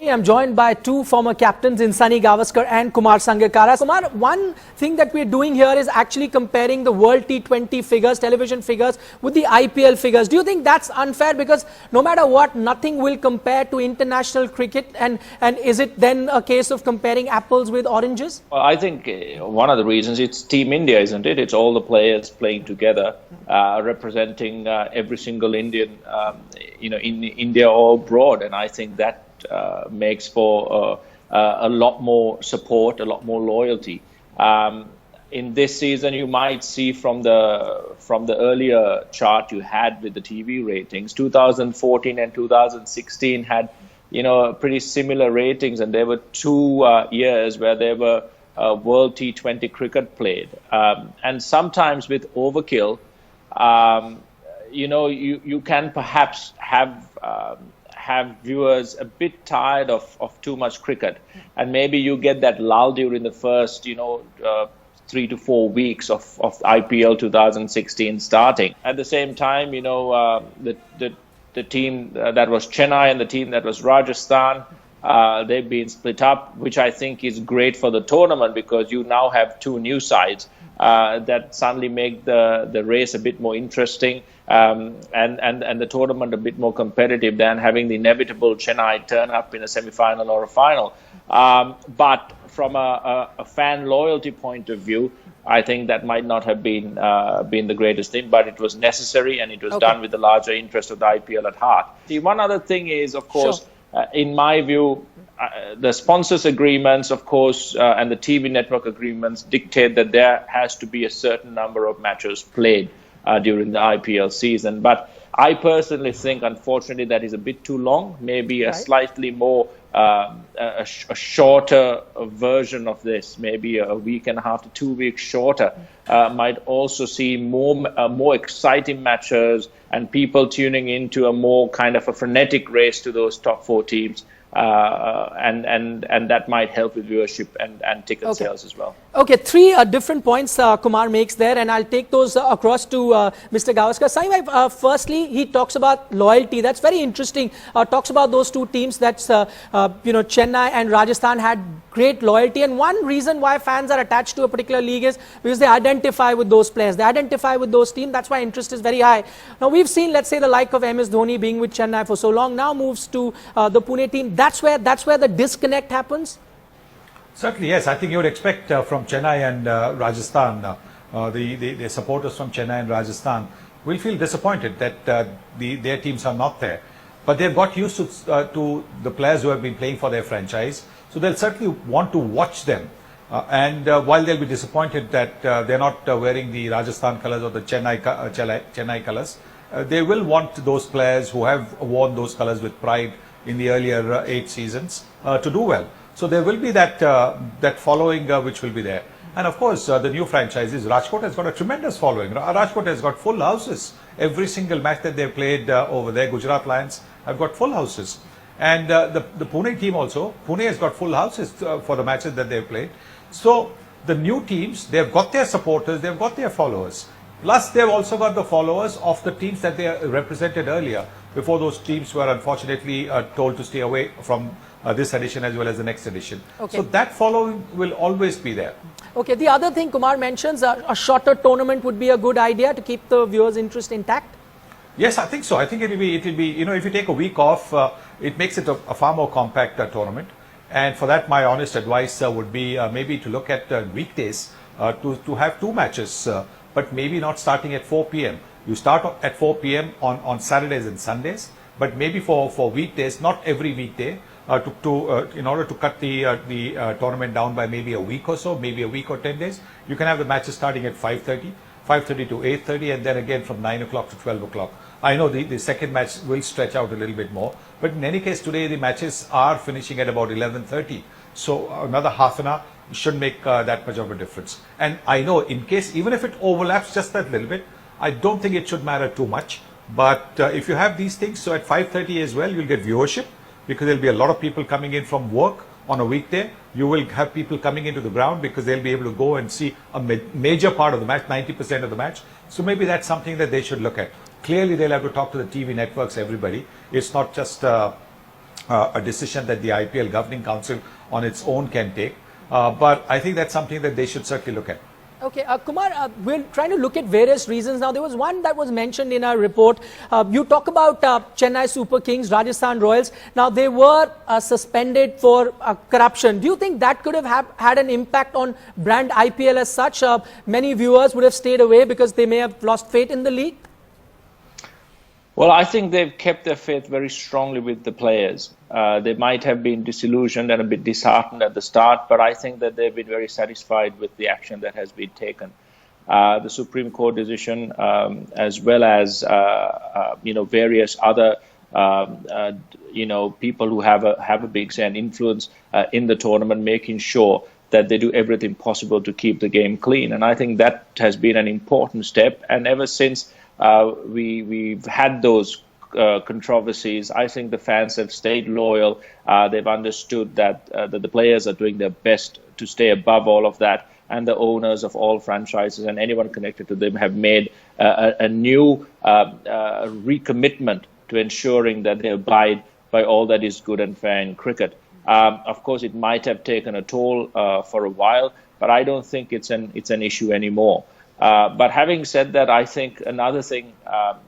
I'm joined by two former captains in Sunny Gavaskar and Kumar Sangakkara. Kumar, one thing that we're doing here is actually comparing the World T20 figures, television figures, with the IPL figures. Do you think that's unfair? Because no matter what, nothing will compare to international cricket. And is it then a case of comparing apples with oranges? Well, I think one of the reasons it's Team India, isn't it? It's all the players playing together, representing every single Indian, in India or abroad. And I think that makes for a lot more support, a lot more loyalty. In this season, you might see from the earlier chart you had with the TV ratings, 2014 and 2016 had pretty similar ratings, and there were two years where there were World T20 cricket played, and sometimes with overkill, you can perhaps have viewers a bit tired of too much cricket, and maybe you get that lull during the first 3 to 4 weeks of IPL 2016 starting. At the same time, the team that was Chennai and the team that was Rajasthan, they've been split up, which I think is great for the tournament, because you now have two new sides that suddenly make the race a bit more interesting, and the tournament a bit more competitive than having the inevitable Chennai turn up in a semi-final or a final. But from a fan loyalty point of view, I think that might not have been the greatest thing, but it was necessary, and it was done with the larger interest of the IPL at heart. See, one other thing is, of course, in my view, the sponsors agreements, of course, and the TV network agreements dictate that there has to be a certain number of matches played during the IPL season. But I personally think, unfortunately, that is a bit too long. Maybe a slightly more, a shorter version of this, maybe a week and a half to 2 weeks shorter, might also see more exciting matches and people tuning into a more kind of a frenetic race to those top four teams. And that might help with viewership and ticket sales as well. Okay, three different points Kumar makes there, and I'll take those across to Mr. Gavaskar. Saim, firstly, he talks about loyalty. That's very interesting. Talks about those two teams. That's Chennai and Rajasthan had great loyalty, and one reason why fans are attached to a particular league is because they identify with those players. They identify with those teams. That's why interest is very high. Now we've seen, let's say, the like of MS Dhoni being with Chennai for so long, now moves to the Pune team. That's where the disconnect happens? Certainly, yes. I think you would expect from Chennai and Rajasthan, the supporters from Chennai and Rajasthan will feel disappointed that their teams are not there. But they've got used to the players who have been playing for their franchise, so they'll certainly want to watch them. And while they'll be disappointed that they're not wearing the Rajasthan colours or the Chennai colours, they will want those players who have worn those colours with pride in the earlier 8 seasons to do well. So there will be that following which will be there. And of course, the new franchises, Rajkot has got a tremendous following. Rajkot has got full houses. Every single match that they've played over there, Gujarat Lions have got full houses. And the Pune team also, Pune has got full houses for the matches that they've played. So the new teams, they've got their supporters, they've got their followers. Plus, they've also got the followers of the teams that they represented earlier, before those teams were unfortunately told to stay away from this edition as well as the next edition. Okay. So that following will always be there. Okay, the other thing Kumar mentions, a shorter tournament would be a good idea to keep the viewers' interest intact? Yes, I think so. I think it will be, if you take a week off, it makes it a far more compact tournament. And for that, my honest advice would be maybe to look at weekdays to have 2 matches, but maybe not starting at 4 p.m. You start at 4 p.m. on Saturdays and Sundays, but maybe for weekdays, not every weekday, in order to cut the tournament down by maybe a week or so, maybe a week or 10 days, you can have the matches starting at 5:30 to 8:30, and then again from 9 o'clock to 12 o'clock. I know the second match will stretch out a little bit more, but in any case, today the matches are finishing at about 11:30. So another half an hour shouldn't make that much of a difference. And I know, in case, even if it overlaps just that little bit, I don't think it should matter too much. But if you have these things, so at 5:30 as well, you'll get viewership, because there'll be a lot of people coming in from work on a weekday. You will have people coming into the ground because they'll be able to go and see a major part of the match, 90% of the match. So maybe that's something that they should look at. Clearly, they'll have to talk to the TV networks, everybody. It's not just a decision that the IPL Governing Council on its own can take. But I think that's something that they should certainly look at. Okay, Kumar, we're trying to look at various reasons. Now, there was one that was mentioned in our report. You talk about Chennai Super Kings, Rajasthan Royals. Now, they were suspended for corruption. Do you think that could have had an impact on brand IPL as such? Many viewers would have stayed away because they may have lost faith in the league? Well, I think they've kept their faith very strongly with the players. They might have been disillusioned and a bit disheartened at the start, but I think that they've been very satisfied with the action that has been taken. The Supreme Court decision, as well as various other people who have a big say and influence in the tournament, making sure that they do everything possible to keep the game clean. And I think that has been an important step. And ever since we've had those controversies, I think the fans have stayed loyal. They've understood that the players are doing their best to stay above all of that, and the owners of all franchises and anyone connected to them have made a new recommitment to ensuring that they abide by all that is good and fair in cricket. Of course, it might have taken a toll for a while, but I don't think it's an issue anymore. But having said that, I think another thing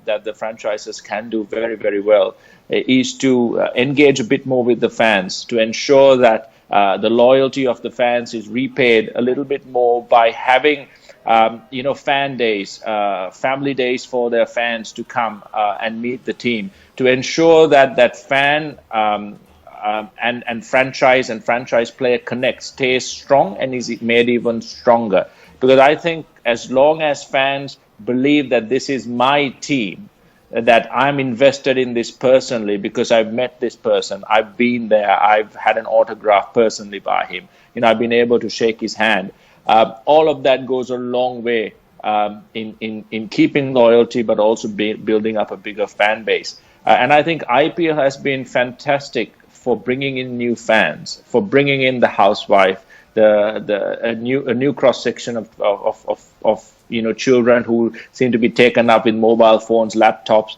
that the franchises can do very, very well is to engage a bit more with the fans, to ensure that the loyalty of the fans is repaid a little bit more by having fan days, family days for their fans to come and meet the team, to ensure that fan and franchise player connect, stays strong and is made even stronger. Because I think as long as fans believe that this is my team, that I'm invested in this personally because I've met this person, I've been there, I've had an autograph personally by him, I've been able to shake his hand. All of that goes a long way in keeping loyalty, but also building up a bigger fan base. And I think IPL has been fantastic for bringing in new fans, for bringing in the housewife, a new cross section of children who seem to be taken up with mobile phones, laptops,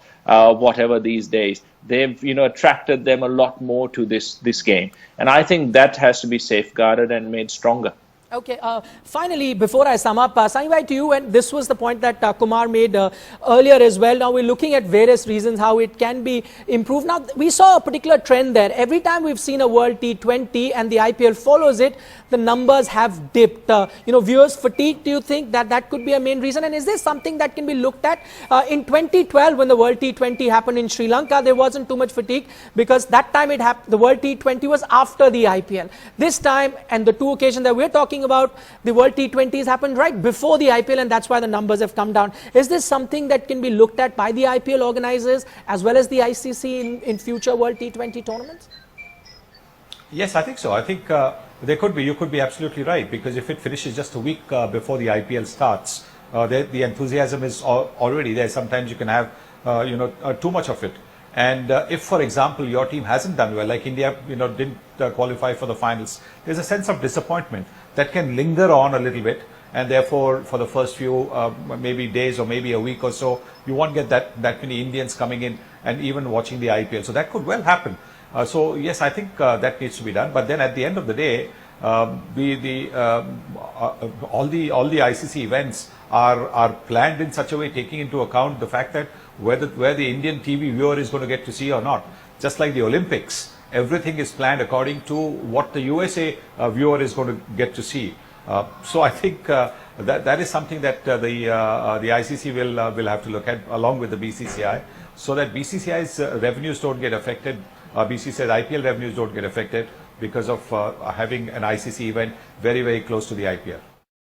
whatever these days. They've attracted them a lot more to this game, and I think that has to be safeguarded and made stronger. Okay, finally, before I sum up, Sanjay, to you, and this was the point that Kumar made earlier as well. Now we're looking at various reasons how it can be improved. Now, we saw a particular trend there. Every time we've seen a World T20 and the IPL follows it, the numbers have dipped. Viewers fatigue, do you think that could be a main reason? And is there something that can be looked at? In 2012, when the World T20 happened in Sri Lanka, there wasn't too much fatigue because that time the World T20 was after the IPL. This time, and the two occasions that we're talking about, the World T20s happened right before the IPL, and that's why the numbers have come down. Is this something that can be looked at by the IPL organizers as well as the ICC in future World T20 tournaments? Yes, I think so. I think there could be. You could be absolutely right, because if it finishes just a week before the IPL starts, the enthusiasm is already there. Sometimes you can have too much of it. And if, for example, your team hasn't done well, like India, didn't qualify for the finals, there's a sense of disappointment that can linger on a little bit, and therefore, for the first few maybe days or maybe a week or so, you won't get that many Indians coming in and even watching the IPL. So that could well happen. So yes, I think that needs to be done. But then at the end of the day, all the ICC events are planned in such a way, taking into account the fact that where the Indian TV viewer is going to get to see or not. Just like the Olympics, everything is planned according to what the USA viewer is going to get to see. So I think that is something that the ICC will have to look at along with the BCCI, so that BCCI's revenues don't get affected. BCCI's IPL revenues don't get affected because of having an ICC event very, very close to the IPL.